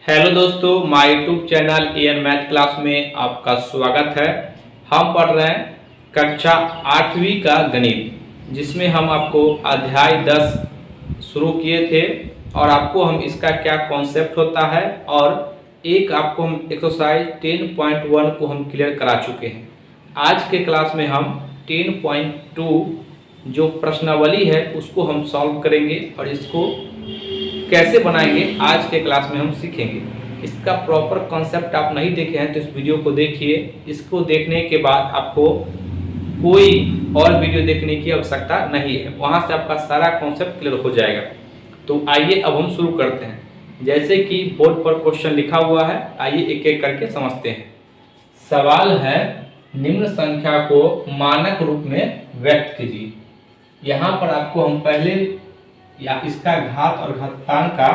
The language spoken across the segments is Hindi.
हेलो दोस्तों, my YouTube channel A N math class में आपका स्वागत है। हम पढ़ रहे हैं कक्षा 8वीं का गणित, जिसमें हम आपको अध्याय 10 शुरू किए थे और आपको हम इसका क्या कॉन्सेप्ट होता है और एक आपको हम एक्सरसाइज 10.1 को हम क्लियर करा चुके हैं। आज के क्लास में हम 10.2 जो प्रश्नावली है उसको हम सॉल्व करेंगे और इसको कैसे बनाएंगे आज के क्लास में हम सीखेंगे। इसका प्रॉपर कॉन्सेप्ट आप नहीं देखे हैं तो इस वीडियो को देखिए। इसको देखने के बाद आपको कोई और वीडियो देखने की आवश्यकता नहीं है, वहां से आपका सारा कॉन्सेप्ट क्लियर हो जाएगा। तो आइए अब हम शुरू करते हैं। जैसे कि बोर्ड पर क्वेश्चन लिखा हुआ है, आइए एक एक करके समझते हैं। सवाल है, निम्न संख्या को मानक रूप में व्यक्त कीजिए। यहाँ पर आपको हम पहले या इसका घात और घातांक का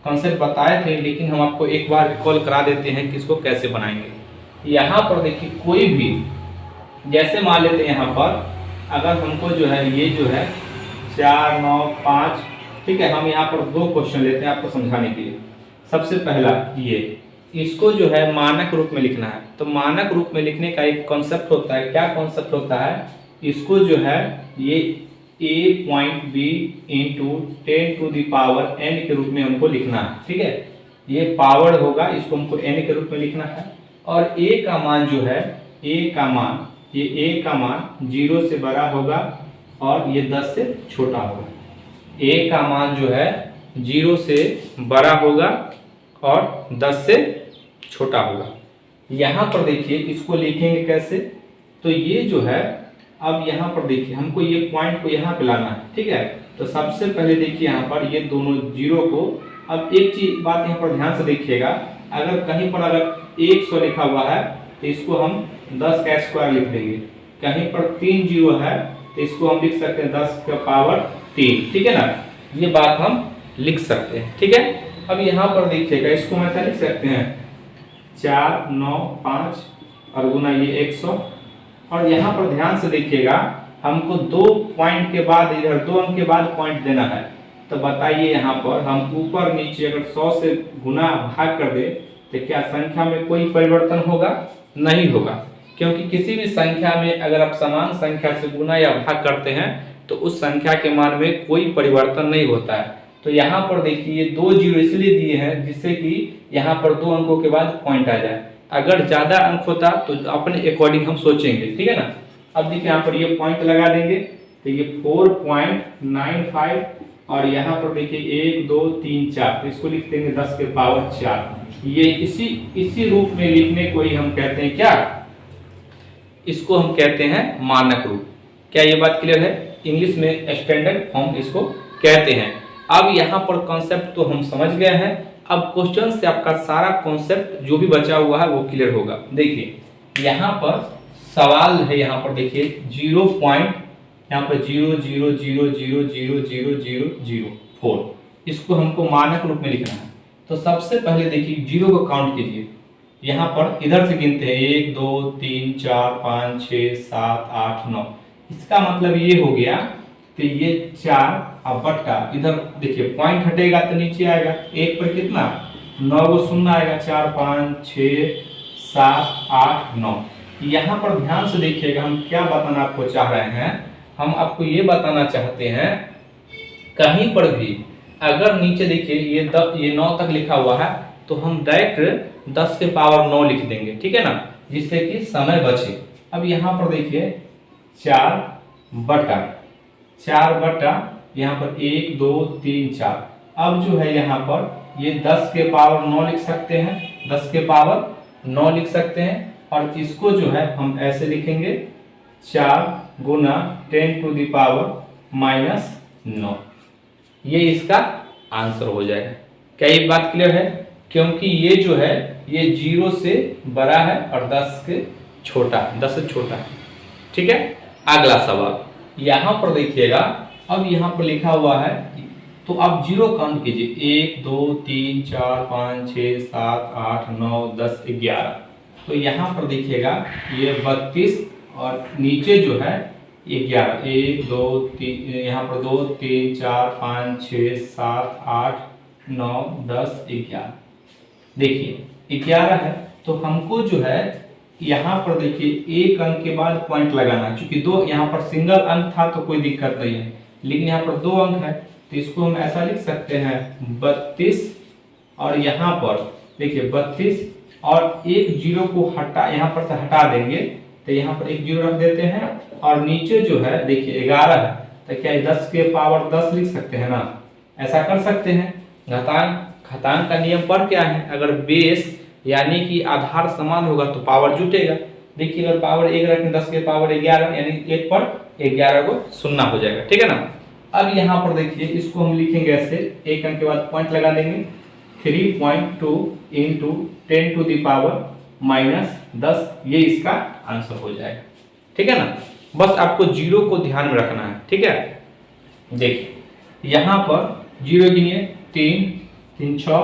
कॉन्सेप्ट बताए थे, लेकिन हम आपको एक बार रिकॉल करा देते हैं कि इसको कैसे बनाएंगे। यहाँ पर देखिए, कोई भी जैसे मान लेते हैं यहाँ पर अगर हमको जो है ये जो है 4, 9, 5, ठीक है। हम यहाँ पर दो क्वेश्चन लेते हैं आपको समझाने के लिए। सबसे पहला ये, इसको जो है मानक रूप में लिखना है। तो मानक रूप में लिखने का एक कॉन्सेप्ट होता है। क्या कॉन्सेप्ट होता है? इसको जो है ये a point b into 10 to the power n के रूप में हमको लिखना है, ठीक है। ये पावर होगा, इसको हमको n के रूप में लिखना है। और a का मान जो है, a का मान, ये a का मान 0 से बड़ा होगा और ये 10 से छोटा होगा। a का मान जो है 0 से बड़ा होगा और 10 से छोटा होगा। यहाँ पर देखिए, इसको लिखेंगे कैसे? तो ये जो है, अब यहाँ पर देखिए हमको ये पॉइंट को यहाँ पे लाना है, ठीक है। तो सबसे पहले देखिए यहाँ पर ये दोनों जीरो को, अब एक चीज बात यहाँ पर ध्यान से देखिएगा, अगर कहीं पर अगर 100 लिखा हुआ है तो इसको हम 10 का स्क्वायर लिख देंगे। कहीं पर 3 जीरो है तो इसको हम लिख सकते हैं 10 का पावर 3, ठीक है ना। ये बात हम लिख सकते हैं, ठीक है। अब यहाँ पर देखिएगा, इसको हम ऐसा लिख सकते हैं 4, 9, 5 और गुना ये 100। और यहाँ पर ध्यान से देखिएगा, हमको 2 पॉइंट के बाद इधर 2 अंक के बाद पॉइंट देना है। तो बताइए यहाँ पर हम ऊपर नीचे अगर 100 से गुना भाग कर दे तो क्या संख्या में कोई परिवर्तन होगा? नहीं होगा, क्योंकि किसी भी संख्या में अगर आप समान संख्या से गुना या भाग करते हैं तो उस संख्या के मान में कोई परिवर्तन नहीं होता है। तो यहाँ पर देखिए 2 जीरो इसलिए दिए हैं जिससे कि यहाँ पर 2 अंकों के बाद पॉइंट आ जाए। अगर ज्यादा अंक होता तो अपने अकॉर्डिंग हम सोचेंगे, ठीक है ना। अब देखिए यहाँ पर ये पॉइंट लगा देंगे तो ये 4.95 और यहाँ पर देखिए 1, 2, 3, 4, तो इसको लिख देंगे 10 के पावर 4। ये इसी रूप में लिखने को ही हम कहते हैं क्या? इसको हम कहते हैं मानक रूप। क्या ये बात क्लियर है? इंग्लिश में स्टैंडर्ड फॉर्म इसको कहते हैं। अब यहाँ पर कॉन्सेप्ट तो हम समझ गए हैं। अब क्वेश्चन से आपका सारा कॉन्सेप्ट जो भी बचा हुआ है वो क्लियर होगा। देखिए यहाँ पर सवाल है, यहाँ पर देखिए 0 पॉइंट, यहाँ पर 0.000000004, इसको हमको मानक रूप में लिखना है। तो सबसे पहले देखिए जीरो को काउंट कीजिए। यहाँ पर इधर से गिनते हैं 1, 2, 3, 4, 5, 6, 7, 8, 9। इसका मतलब ये हो गया कि ये 4 अब बट्टा, इधर देखिए पॉइंट हटेगा तो नीचे आएगा, 1 पर कितना 9 को शून्य आएगा, 4, 5, 6, 7, 8, 9। यहाँ पर ध्यान से देखिएगा, हम क्या बताना आपको चाह रहे हैं। हम आपको ये बताना चाहते हैं, कहीं पर भी अगर नीचे देखिए ये 9 तक लिखा हुआ है तो हम डायरेक्ट 10 के पावर 9 लिख देंगे, ठीक है ना, जिससे कि समय बचे। अब यहाँ पर देखिए 4 बटा यहाँ पर 1, 2, 3, 4। अब जो है यहाँ पर ये 10 के पावर 9 लिख सकते हैं, 10 के पावर 9 लिख सकते हैं। और इसको जो है हम ऐसे लिखेंगे 4 गुना 10 टू द पावर -9। ये इसका आंसर हो जाएगा। क्या ये बात क्लियर है? क्योंकि ये जो है ये 0 से बड़ा है और 10 से छोटा है, ठीक है। अगला सवाल यहाँ पर देखिएगा, अब यहाँ पर लिखा हुआ है तो आप जीरो काउंट कीजिए, 1, 2, 3, 4, 5, 6, 7, 8, 9, 10, 11। तो यहाँ पर देखिएगा ये 32 और नीचे जो है 11, 1, 2, 3, यहाँ पर 2, 3, 4, 5, 6, 7, 8, 9, 10, 11। देखिए 11 है, तो हमको जो है यहाँ पर देखिए एक अंक के बाद पॉइंट लगाना है। चूंकि दो यहाँ पर सिंगल अंक था तो कोई दिक्कत नहीं है, लेकिन यहाँ पर दो अंक है तो इसको हम ऐसा लिख सकते हैं 32, और यहाँ पर देखिए 32 और एक जीरो को हटा यहाँ पर से हटा देंगे तो यहाँ पर एक जीरो रख देते हैं, और नीचे जो है देखिए 11 है तो क्या 10 के पावर 10 लिख सकते हैं ना, ऐसा कर सकते हैं। घातांक का नियम पर क्या है, अगर बेस यानी कि आधार समान होगा तो पावर जुटेगा। देखिए अगर पावर 1 रखें 10 के पावर 11 यानी 1 पर 11 को शून्य हो जाएगा, ठीक है ना। अब यहाँ पर देखिए इसको हम लिखेंगे ऐसे, एक अंक के बाद पॉइंट लगा देंगे, 3.2 into 10 to the power minus 10, ये इसका आंसर हो जाएगा, ठीक है ना। बस आपको जीरो को ध्यान में रखना है, ठीक है। देखिए यहाँ पर जीरो गिनिए, 3 3 6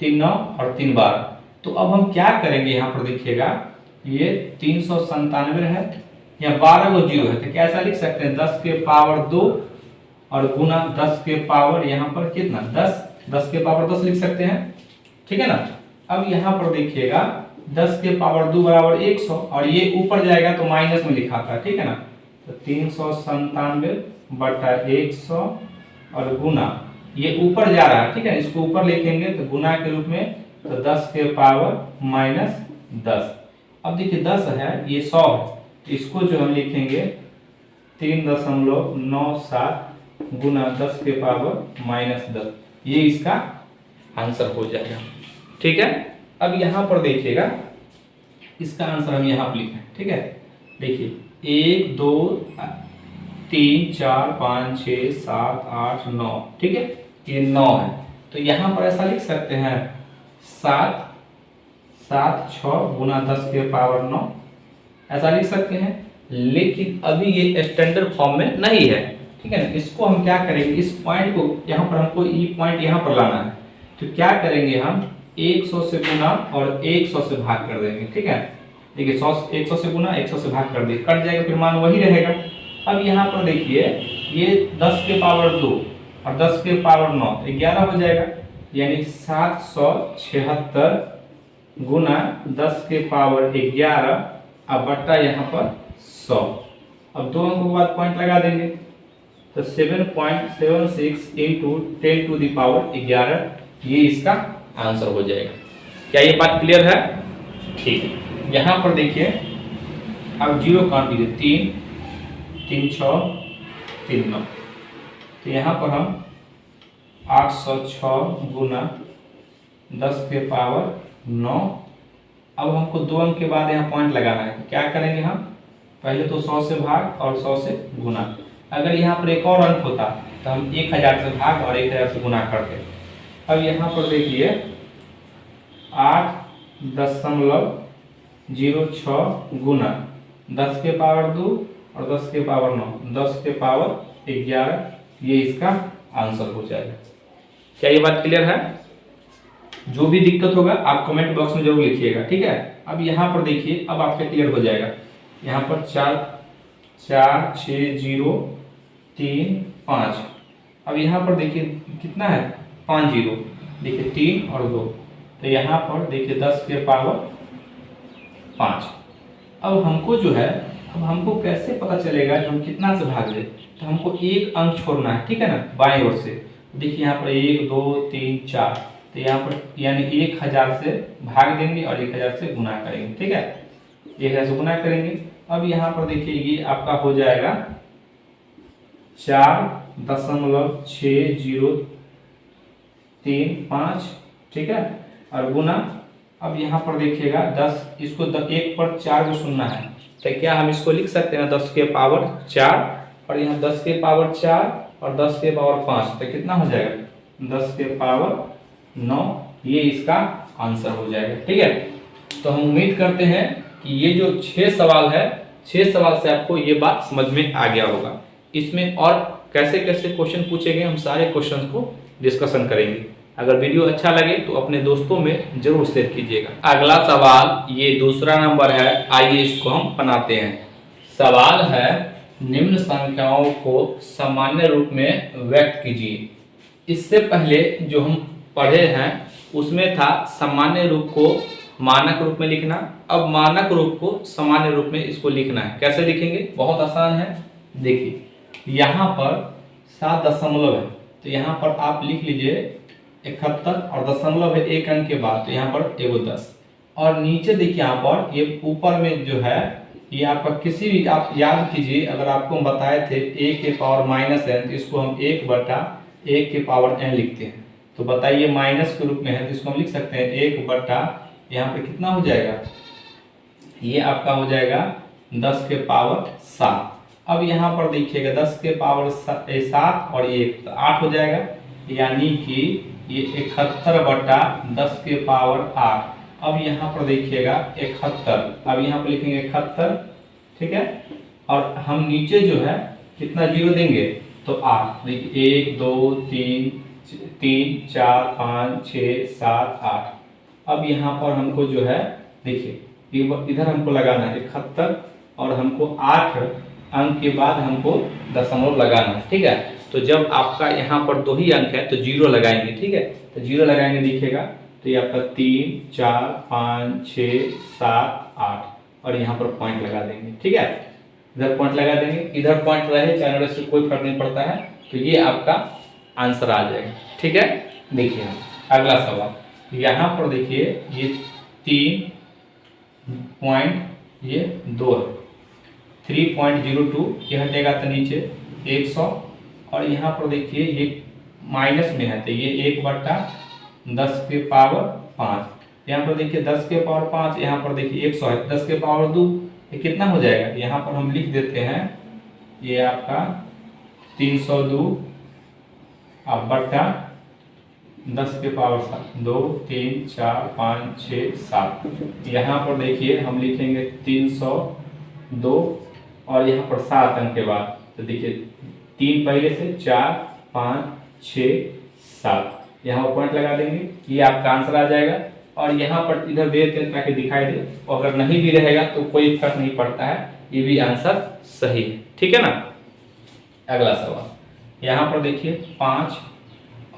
3 9 और 3 12। तो अब हम क्या करेंगे, यहाँ पर देखिएगा ये 397 है, यहाँ 12 को जीरो है तो कैसा लिख सकते हैं 10 के पावर 2 और गुना 10 के पावर यहाँ पर कितना 10 के पावर 10 लिख सकते हैं, ठीक है ना। अब यहाँ पर देखिएगा 10 के पावर 2 बराबर 100, और ये ऊपर जाएगा तो माइनस में लिखा था, ठीक है ना। तो 397 बटा 100 और गुना ये ऊपर जा रहा है, ठीक है, इसको ऊपर लिखेंगे तो गुना के रूप में, तो 10 के पावर माइनस 10। अब देखिए 10 है ये 100 है तो इसको जो हम लिखेंगे 3.97 गुना 10 के पावर माइनस 10, ये इसका आंसर हो जाएगा, ठीक है। अब यहाँ पर देखिएगा इसका आंसर हम यहाँ पर लिखें, ठीक है। देखिए 1 2 3 4 5 6 7 8 9, ठीक है, ये 9 है तो यहाँ पर ऐसा लिख सकते हैं 7 7 6 गुना 10 के पावर 9, ऐसा लिख सकते हैं। लेकिन अभी ये स्टैंडर्ड फॉर्म में नहीं है, ठीक है ना। इसको हम क्या करेंगे, इस पॉइंट को यहाँ पर हमको ई पॉइंट यहाँ पर लाना है, तो क्या करेंगे हम 100 से गुना और 100 से भाग कर देंगे, ठीक है। देखिए 100 से गुना 100 से भाग कर दिए, कट जाएगा फिर मान वही रहेगा। अब यहाँ पर देखिए ये 10 के पावर 2 और 10 के पावर 9 11 हो जाएगा, यानी 776 गुना 10 के पावर 11 अब बट्टा यहाँ पर 100। अब दो अंकों के बाद पॉइंट लगा देंगे तो 7.76 इंटू 10 टू द पावर 11, ये इसका आंसर हो जाएगा। क्या ये बात क्लियर है? ठीक है। यहाँ पर देखिए अब जीरो काउंट कीजिए, 3 3 6 3 9, तो यहाँ पर हम 806 गुना 10 के पावर 9। अब हमको दो अंक के बाद यहाँ पॉइंट लगाना है, तो क्या करेंगे हम, पहले तो 100 से भाग और 100 से गुना। अगर यहाँ पर एक और अंक होता तो हम 1000 से भाग और 1000 से गुना करते। अब यहाँ पर देखिए 8.06 गुना 10 के पावर 2 और 10 के पावर 9, 10 के पावर 11, ये इसका आंसर हो जाएगा। क्या ये बात क्लियर है? जो भी दिक्कत होगा आप कमेंट बॉक्स में जरूर लिखिएगा, ठीक है। अब यहाँ पर देखिए अब आपका क्लियर हो जाएगा। यहाँ पर 4 4 6 0 3 5। अब यहाँ पर देखिए कितना है 5 जीरो, देखिए 3 और 2, तो यहाँ पर देखिए 10 के पावर 5। अब हमको जो है, अब हमको कैसे पता चलेगा जो हम कितना से भाग दे, तो हमको एक अंक छोड़ना है, ठीक है ना, बाएं ओर से। देखिए यहाँ पर 1 2 3 4, तो यहाँ पर यानी 1000 से भाग देंगे और 1000 से गुना करेंगे, ठीक है, 1000 से गुना करेंगे। अब यहाँ पर देखिए ये आपका हो जाएगा 4.6035, ठीक है, और गुना। अब यहाँ पर देखिएगा 10, इसको 1 पर 4 को सुनना है, तो क्या हम इसको लिख सकते हैं 10 के पावर 4, और यहाँ 10 के पावर 4 और 10 के पावर 5, तो कितना हो जाएगा 10 के पावर 9, ये इसका आंसर हो जाएगा, ठीक है। तो हम उम्मीद करते हैं कि ये जो 6 सवाल है, 6 सवाल से आपको ये बात समझ में आ गया होगा। इसमें और कैसे कैसे क्वेश्चन पूछे गए हम सारे क्वेश्चन को डिस्कशन करेंगे। अगर वीडियो अच्छा लगे तो अपने दोस्तों में जरूर शेयर कीजिएगा। अगला सवाल ये दूसरा नंबर है, आइए इसको हम बनाते हैं। सवाल है निम्न संख्याओं को सामान्य रूप में व्यक्त कीजिए। इससे पहले जो हम पढ़े हैं उसमें था सामान्य रूप को मानक रूप में लिखना। अब मानक रूप को सामान्य रूप में इसको लिखना है। कैसे लिखेंगे? बहुत आसान है। देखिए यहाँ पर 7 दशमलव है, तो यहाँ पर आप लिख लीजिए 71 और दशमलव है एक अंक के बाद, तो यहाँ पर एगो 10। और नीचे देखिए यहाँ पर ये ऊपर में जो है ये आपका किसी भी, आप याद कीजिए अगर आपको हम बताए थे a के पावर माइनस n, तो इसको हम 1/a के पावर n लिखते हैं। तो बताइए माइनस के रूप में है तो इसको हम लिख सकते हैं 1/, यहाँ पे कितना हो जाएगा, ये आपका हो जाएगा 10 के पावर 7। अब यहाँ पर देखिएगा 10 के पावर 7 और ये 1 तो 8 हो जाएगा, यानी कि ये 71/10 के पावर 8। अब यहाँ पर देखिएगा 71, अब यहाँ पर लिखेंगे 71, ठीक है। और हम नीचे जो है कितना जीरो देंगे, तो 8। देखिए 1 2 3 4 5 6 7 8। अब यहाँ पर हमको जो है देखिए इधर हमको लगाना है 71 और हमको 8 अंक के बाद हमको दशमलव लगाना है, ठीक है। तो जब आपका यहाँ पर 2 ही अंक है तो जीरो लगाएंगे, ठीक है। तो जीरो लगाएंगे दिखेगा, तो ये आपका 3 4 5 6 7 8 और यहाँ पर पॉइंट लगा देंगे, ठीक है। इधर पॉइंट लगा देंगे, इधर पॉइंट रहे चाहे न रहे कोई फर्क नहीं पड़ता है। तो ये आपका आंसर आ जाएगा, ठीक है। देखिए अगला सवाल, यहाँ पर देखिए ये 3 पॉइंट ये 2 है, 3.02 ये हटेगा तो नीचे 100। और यहाँ पर देखिए ये माइनस में है तो ये 1/10 के पावर 5। यहाँ पर देखिए 10 के पावर 5, यहाँ पर देखिए 100 है, 10 के पावर 2 ये कितना हो जाएगा, यहाँ पर हम लिख देते हैं ये आपका 302 अब बट्टा 10 के पावर 7, 2 3 4 5 6 7। यहाँ पर देखिए हम लिखेंगे 302 और यहाँ पर 7 अंक के बाद, तो देखिए 3 पहले से 4 5 6 7, यहाँ पर पॉइंट लगा देंगे, ये आपका आंसर आ जाएगा। और यहाँ पर इधर दे देते हैं ताकि दिखाई दे, और अगर नहीं भी रहेगा तो कोई फर्क नहीं पड़ता है, ये भी आंसर सही है, ठीक है ना। अगला सवाल, यहाँ पर देखिए 5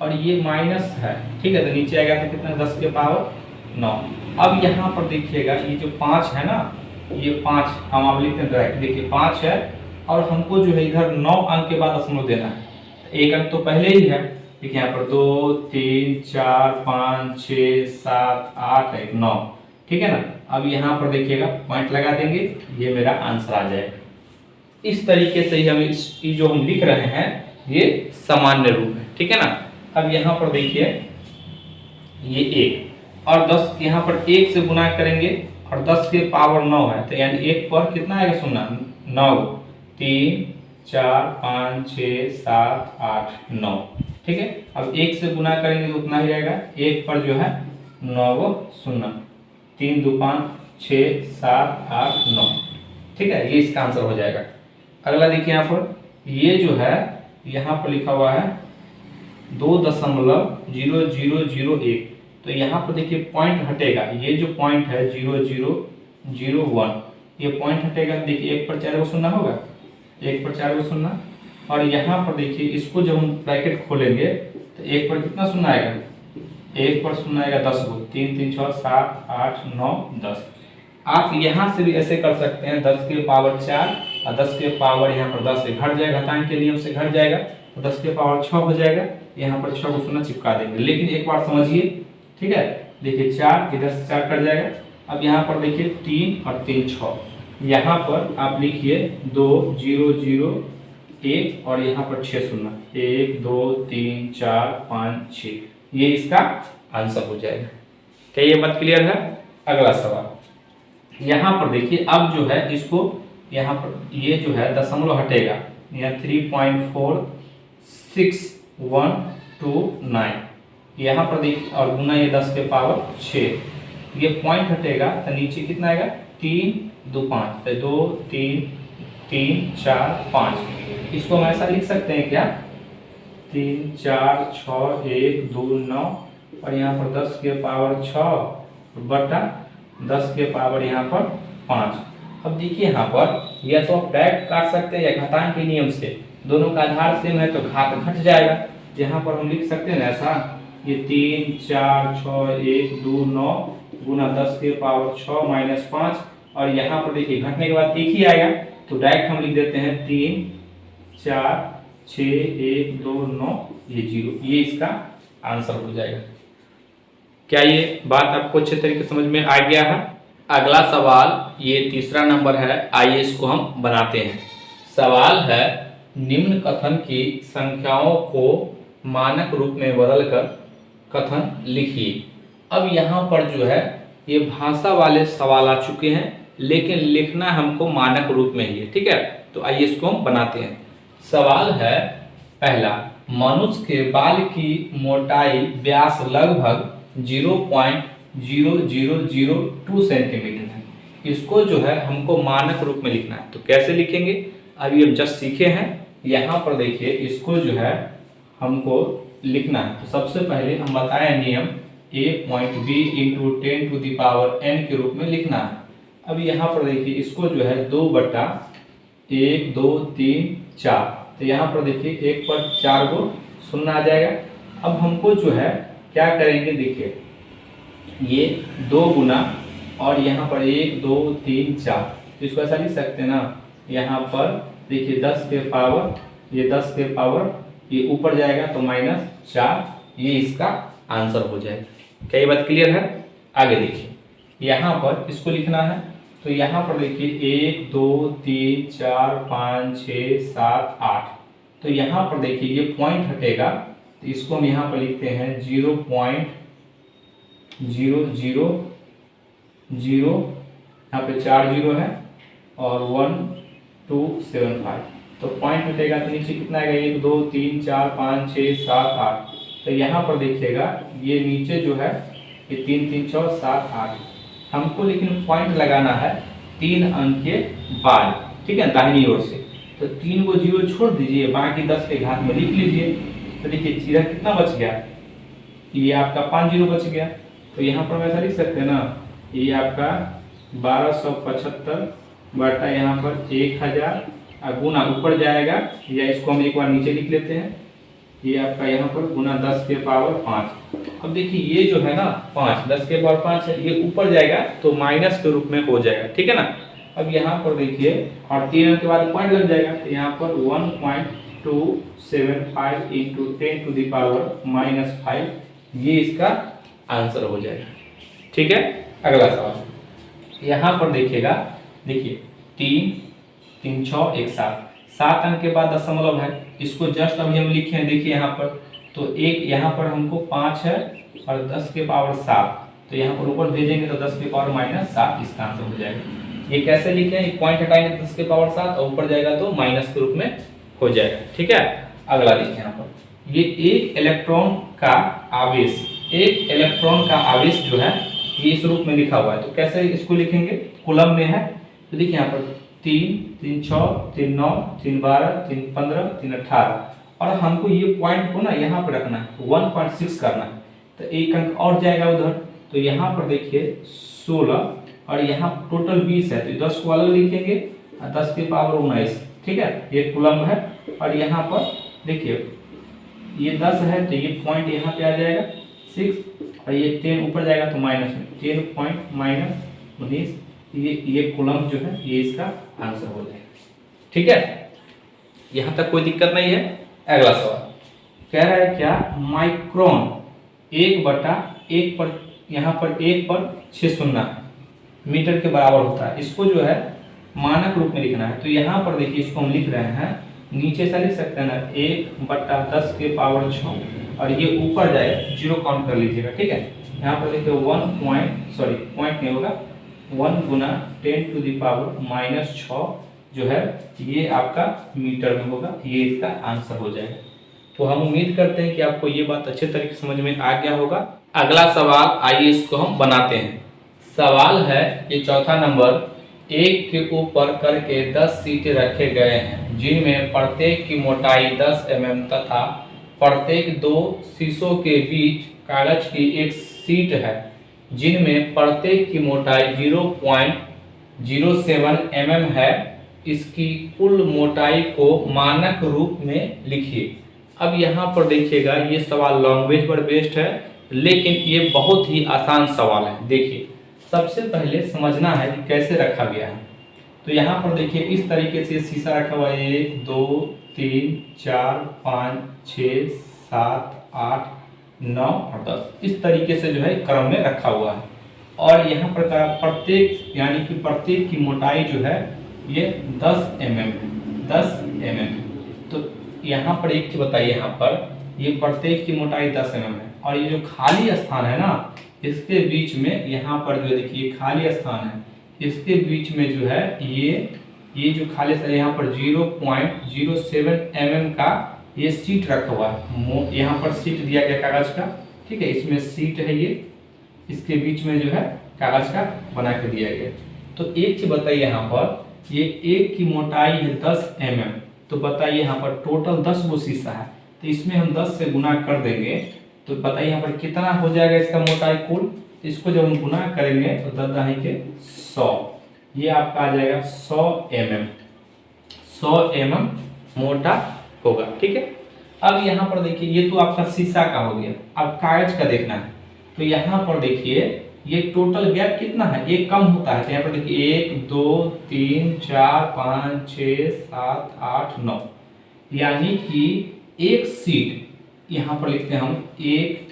और ये माइनस है, ठीक है। तो नीचे आएगा तो कितना, 10 के पावर 9। अब यहाँ पर देखिएगा ये जो 5 है ना, ये 5 हम आप लिखते हैं डायरेक्ट, देखिए 5 है और हमको जो है इधर 9 अंक के बाद दशमलव देना है। एक अंक तो पहले ही है, देखिए यहाँ पर 2 3 4 5 6 7 8 1 9, ठीक है ना। अब यहाँ पर देखिएगा पॉइंट लगा देंगे, ये मेरा आंसर आ जाएगा। इस तरीके से ही हम ये जो हम लिख रहे हैं ये सामान्य रूप है, ठीक है ना। अब यहाँ पर देखिए ये 1 और 10 यहाँ पर 1 से गुना करेंगे और 10 के पावर 9 है, तो यानी 1 पर कितना आएगा, सुनना 9 3 4 5 6 7 8 9, ठीक है। अब 1 से गुना करेंगे तो उतना ही रहेगा, 1 पर जो है 9 0 3 2 5 6 7 8 9, ठीक है। ये इसका आंसर हो जाएगा। अगला देखिए यहाँ पर ये जो है यहाँ पर लिखा हुआ है 2.0001, तो यहाँ पर देखिए पॉइंट हटेगा, ये जो पॉइंट है 0001 ये पॉइंट हटेगा। देखिए 1 पर 4 को सुनना होगा, 1 पर 4 को सुनना, और यहाँ पर देखिए इसको जब हम ब्रैकेट खोलेंगे तो 1 पर कितना सुनना आएगा, 1 पर सुनना आएगा 10 को, 3 3 6 7 8 9 10। आप यहाँ से भी ऐसे कर सकते हैं, 10 के पावर 4 और 10 के पावर यहाँ पर 10 से घट जाएगा, घटाएं के नियम से घट जाएगा, तो 10 के पावर 6 हो जाएगा। यहाँ पर 6 को सुनना चिपका देंगे, लेकिन एक बार समझिए, ठीक है। देखिए 4 इधर से 4 कट जाएगा। अब यहाँ पर देखिए 3 और 3 6, यहाँ पर आप लिखिए 2 0 0 1 और यहाँ पर 6 सुनना, 1 2 3 4 5 6, ये इसका आंसर हो जाएगा। क्या ये बात क्लियर है? अगला सवाल, यहाँ पर देखिए अब जो है इसको यहाँ पर ये जो है दशमलव हटेगा, यहाँ 3.4629, यहाँ पर देखिए और गुना ये 10 के पावर 6, ये पॉइंट हटेगा तो नीचे कितना आएगा, 3 2 5, 2 3 3 4 5। इसको हम ऐसा लिख सकते हैं क्या, 3 4 6 1 2 9 और यहाँ पर 10 के पावर 6 बटा 10 के पावर यहाँ पर 5। अब देखिए यहाँ पर या तो आप डायरेक्ट काट सकते हैं या घटाएं के नियम से, दोनों का आधार सेम है तो घात घट जाएगा। यहाँ पर हम लिख सकते हैं ना ऐसा, ये 3 4 6 1 2 9 गुना 10 के पावर 6 माइनस 5, और यहाँ पर देखिए घटने के बाद एक ही आएगा, तो डायरेक्ट हम लिख देते हैं 3 4 6 1 2 9 ये 0, ये इसका आंसर हो जाएगा। क्या ये बात आपको अच्छे तरीके से समझ में आ गया है? अगला सवाल ये तीसरा नंबर है, आइए इसको हम बनाते हैं। सवाल है निम्न कथन की संख्याओं को मानक रूप में बदलकर कथन लिखिए। अब यहाँ पर जो है ये भाषा वाले सवाल आ चुके हैं, लेकिन लिखना हमको मानक रूप में ही है, ठीक है। तो आइए इसको हम बनाते हैं। सवाल है पहला, मनुष्य के बाल की मोटाई व्यास लगभग 0.0002 सेंटीमीटर है। इसको जो है हमको मानक रूप में लिखना है, तो कैसे लिखेंगे अभी हम जस्ट सीखे हैं। यहाँ पर देखिए इसको जो है हमको लिखना है, तो सबसे पहले हम बताएं नियम a.b into 10 to the power n के रूप में लिखना है। अब यहाँ पर देखिए इसको जो है 2/1 2 3 4, तो यहाँ पर देखिए 1 पर 4 को शून्य आ जाएगा। अब हमको जो है क्या करेंगे, देखिए ये 2 गुना और यहाँ पर 1 2 3 4, तो इसको ऐसा लिख सकते हैं ना। यहाँ पर देखिए 10 के पावर, ये 10 के पावर ये ऊपर जाएगा तो -4, ये इसका आंसर हो जाएगा। क्या ये बात क्लियर है? आगे देखिए यहाँ पर इसको लिखना है, तो यहाँ पर देखिए 1 2 3 4 5 6 7 8, तो यहाँ पर देखिए ये पॉइंट हटेगा, तो इसको हम यहाँ पर लिखते हैं 0.000, यहाँ पे 4 0 है और 1275, तो पॉइंट हटेगा तो नीचे कितना आएगा 1 2 3 4 5 6 7 8, तो यहाँ पर देखिएगा ये नीचे जो है ये 3 3 6 7 8, हमको लेकिन पॉइंट लगाना है 3 अंक के बाद, ठीक है, दाहिनी ओर से। तो 3 को 0 छोड़ दीजिए, बाकी 10 के घात में लिख लीजिए। तो देखिए चीरा कितना बच गया, ये आपका 5 0 बच गया, तो यहाँ पर ऐसा लिख सकते हैं ना, ये आपका 1275 बटा यहाँ पर 1000 गुना ऊपर जाएगा, या इसको हम एक बार नीचे लिख लेते हैं, ये आपका यहाँ पर गुना 10 के पावर 5। अब देखिए ये जो है ना 5 10 के पावर 5 है, ये ऊपर जाएगा तो माइनस के रूप में हो जाएगा, ठीक है ना। अब यहाँ पर देखिए और 3 के बाद पॉइंट लग जाएगा, तो यहाँ पर 1.275 इंटू 10 टू द पावर -5, ये इसका आंसर हो जाएगा, ठीक है। अगला सवाल यहाँ पर देखिएगा, देखिए 3 3 6 1 7, 7 अंक के बाद दशमलव है, इसको जस्ट अभी हम लिखे हैं, देखिए यहाँ पर तो एक यहाँ पर हमको 5 है और 10 के पावर 7, तो यहाँ पर ऊपर भेजेंगे तो 10 के पावर -7 इसका आंसर हो जाएगा। ये कैसे लिखे हैं, पॉइंट हटाएंगे 10 के पावर 7 और ऊपर जाएगा तो माइनस के रूप में हो जाएगा, ठीक है। अगला देखिए यहाँ पर ये एक इलेक्ट्रॉन का आवेश जो है ये इस रूप में लिखा हुआ है, तो कैसे इसको लिखेंगे, कूलम में है, तो देखिए यहाँ पर 3 3 6 3 9 3 12 3 15 3 18, और हमको ये पॉइंट को ना यहाँ पर रखना है, 1.6 करना है, तो एक अंक और जाएगा उधर, तो यहाँ पर देखिए 16 और यहाँ टोटल 20 है, तो 10 को अलग लिखेंगे और 10 के पावर 19, ठीक है, ये कूलम है। और यहाँ पर देखिए ये 10 है, तो ये पॉइंट यहाँ पे आ जाएगा 6, और ये 10 ऊपर जाएगा तो माइनस में 10 पॉइंट -19, ये कूलम जो है ये इसका आंसर हो जाएगा, ठीक है। यहाँ तक कोई दिक्कत नहीं है। अगला सवाल कह रहा है क्या, माइक्रोन 1/1 पर, यहाँ पर 1 पर 6 शून्य मीटर के बराबर होता है, इसको जो है मानक रूप में लिखना है। तो यहाँ पर देखिए इसको हम लिख रहे हैं, नीचे से लिख सकते हैं ना 1/10 के पावर 6, और ये ऊपर जाएगा 0 काउंट कर लीजिएगा, ठीक है। यहाँ पर देखिए पॉइंट नहीं होगा, 1 गुना 10 टू द पावर -6 जो है ये आपका मीटर में होगा, ये इसका आंसर हो जाएगा। तो हम उम्मीद करते हैं कि आपको ये बात अच्छे तरीके से समझ में आ गया होगा। अगला सवाल आइए इसको हम बनाते हैं। सवाल है ये चौथा नंबर, एक के ऊपर करके 10 सीटें रखे गए हैं जिनमें प्रत्येक की मोटाई 10 mm तथा प्रत्येक 2 शीशों के बीच कागज की एक सीट है जिनमें प्रत्येक की मोटाई 0.07 mm है। इसकी कुल मोटाई को मानक रूप में लिखिए। अब यहाँ पर देखिएगा ये सवाल लैंग्वेज पर बेस्ड है, लेकिन ये बहुत ही आसान सवाल है। देखिए सबसे पहले समझना है कि कैसे रखा गया है। तो यहाँ पर देखिए इस तरीके से शीशा रखा हुआ है, 1 2 3 4 5 6 7 8 9 और 10, इस तरीके से जो है क्रम में रखा हुआ है। और यहाँ पर प्रत्येक यानी कि प्रत्येक की मोटाई जो है ये 10 mm है, 10 mm। तो यहाँ पर एक चीज बताइए, यहाँ पर ये प्रत्येक की मोटाई 10 mm है, और ये जो खाली स्थान है ना इसके बीच में, यहाँ पर जो देखिए खाली स्थान है इसके बीच में जो है ये जो खाली स्थान यहाँ पर 0.07 mm का ये सीट रखा हुआ है। यहाँ पर सीट दिया गया कागज का, ठीक है, इसमें सीट है, ये इसके बीच में जो है कागज का बना के दिया गया। तो एक चीज बताइए, यहाँ पर ये एक की मोटाई है 10 mm, तो बताइए यहाँ पर टोटल 10 वो शीशा है, तो इसमें हम 10 से गुना कर देंगे तो बताइए यहाँ पर कितना हो जाएगा इसका मोटाई कुल। इसको जब हम गुना करेंगे तो 10 के 100, ये आपका आ जाएगा 100 mm मोटा होगा, ठीक है। अब यहाँ पर देखिए ये तो आपका शीशा का हो गया, अब कागज का देखना है। तो यहाँ पर देखिए ये टोटल गैप कितना है, एक कम होता है। तो यहाँ पर देखिए 1 2 3 4 5 6 7 8 9, यानी कि एक सीट, यहाँ पर लिखते हैं हम एक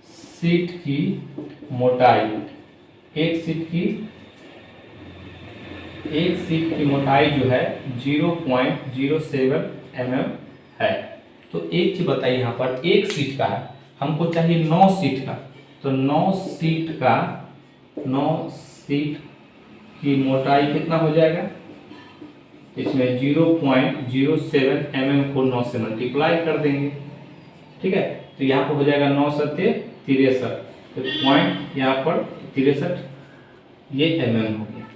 सीट की मोटाई, एक सीट की मोटाई जो है 0.07 mm है। तो एक चीज बताइए, यहाँ पर एक सीट का है, हमको चाहिए 9 सीट का, तो 9 सीट की मोटाई कितना हो जाएगा, इसमें 0.07 mm को 9 से मल्टीप्लाई कर देंगे, ठीक है। तो यहाँ पर हो जाएगा 9 सत्ते 63, तो पॉइंट यहाँ पर 63 ये mm हो गया।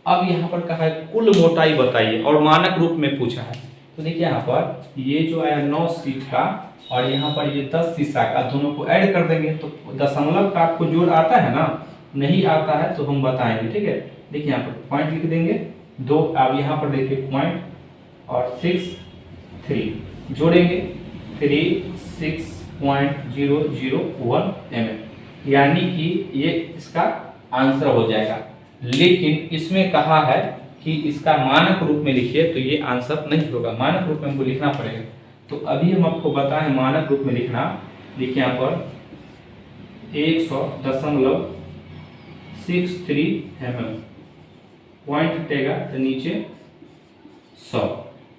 अब यहाँ पर कहा है कुल मोटाई बताइए, और मानक रूप में पूछा है। तो देखिए यहाँ पर ये जो आया 9 सीट का और यहाँ पर ये 10 शीशा का, दोनों को ऐड कर देंगे तो दशमलव का आपको जोड़ आता है ना, नहीं आता है तो हम बताएंगे, ठीक है। देखिए यहाँ पर पॉइंट लिख देंगे 2, अब यहाँ पर देखिए पॉइंट और 6 3 जोड़ेंगे 36.001 mm, यानी कि ये इसका आंसर हो जाएगा। लेकिन इसमें कहा है कि इसका मानक रूप में लिखिए, तो ये आंसर नहीं होगा, मानक रूप में हमको लिखना पड़ेगा। तो अभी हम आपको बताएं मानक रूप में लिखना। देखिए यहाँ पर 100.63 mm, पॉइंट हटेगा तो नीचे 100।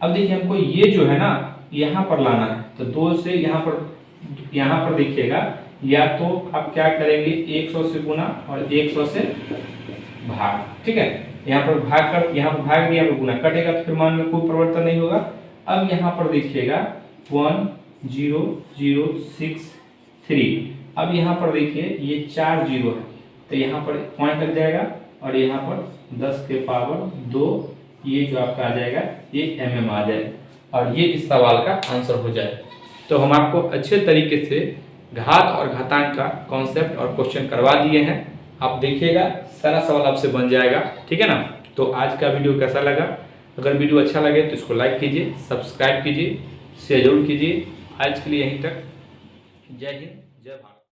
अब देखिए हमको ये जो है ना यहाँ पर लाना है, तो 2 से यहाँ पर देखिएगा, या तो आप क्या करेंगे 100 से गुना और 100 से भाग, ठीक है। यहाँ पर भाग कर, यहाँ पर भाग दिया, गुना कटेगा तो फिर मान में कोई परिवर्तन नहीं होगा। अब यहाँ पर देखिएगा 10063, अब यहाँ पर देखिए ये 4 जीरो है, तो यहाँ पर पॉइंट लग जाएगा और यहाँ पर 10 के पावर 2, ये जो आपका आ जाएगा ये mm आ जाएगा, और ये इस सवाल का आंसर हो जाएगा। तो हम आपको अच्छे तरीके से घात और घातांक का कॉन्सेप्ट और क्वेश्चन करवा दिए हैं, आप देखिएगा सारा सवाल आपसे बन जाएगा, ठीक है ना। तो आज का वीडियो कैसा लगा, अगर वीडियो अच्छा लगे तो इसको लाइक कीजिए, सब्सक्राइब कीजिए, शेयर जरूर कीजिए। आज के लिए यहीं तक, जय हिंद जय भारत।